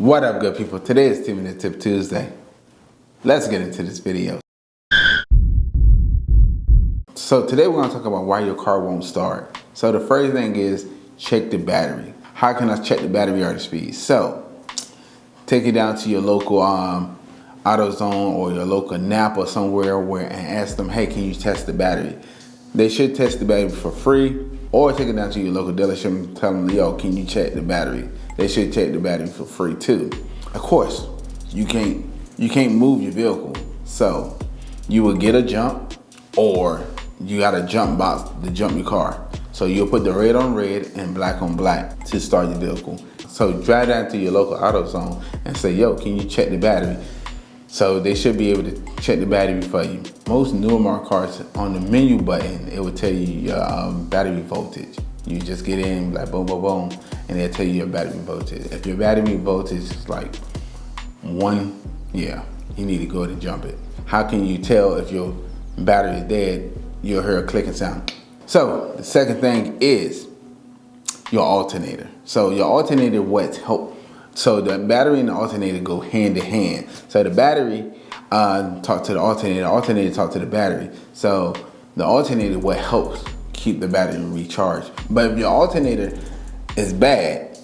What up, good people? Today is Tip and Tip Tuesday. Let's get into this video. So today we're going to talk about why your car won't start. So the first thing is check the battery. How can I check the battery Artofspeedd? So take it down to your local AutoZone or your local Napa somewhere and ask them, hey, can you test the battery? They should test the battery for free, or take it down to your local dealership and tell them, yo, can you check the battery? They should check the battery for free too. Of course, you can't move your vehicle, so you will get a jump, or you got a jump box to jump your car. So you'll put the red on red and black on black to start your vehicle. So drive down to your local AutoZone and say, yo, can you check the battery? So they should be able to check the battery for you. Most newer model cars, on the menu button, it will tell you your battery voltage. You just get in, like boom, boom, boom, and they'll tell you your battery voltage. If your battery voltage is like 1, yeah, you need to go ahead and jump it. How can you tell if your battery is dead? You'll hear a clicking sound. So the second thing is your alternator. So your alternator, so the battery and the alternator go hand to hand. So the battery talk to the alternator talk to the battery. So the alternator what helps keep the battery recharged. But if your alternator is bad,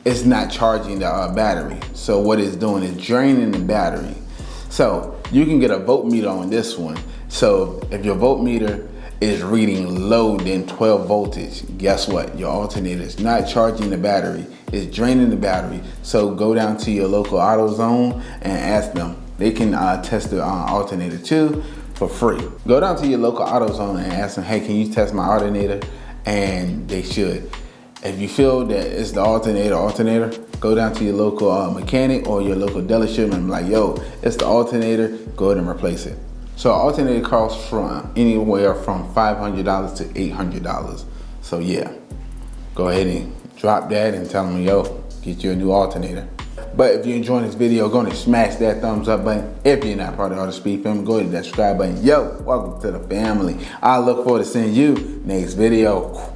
it's not charging the battery. So what it's doing is draining the battery. So you can get a voltmeter on this one. So if your voltmeter is reading low than 12 voltage, guess what? Your alternator is not charging the battery, it's draining the battery. So go down to your local AutoZone and ask them. They can test the alternator too for free. Go down to your local AutoZone and ask them, hey, can you test my alternator? And they should. If you feel that it's the alternator, go down to your local mechanic or your local dealership and be like, yo, it's the alternator, go ahead and replace it. So alternator costs from anywhere from $500 to $800. So yeah, go ahead and drop that and tell them, yo, get you a new alternator. But if you're enjoying this video, go ahead and smash that thumbs up button. If you're not part of the Artofspeedd family, go ahead and that subscribe button. Yo, welcome to the family. I look forward to seeing you next video.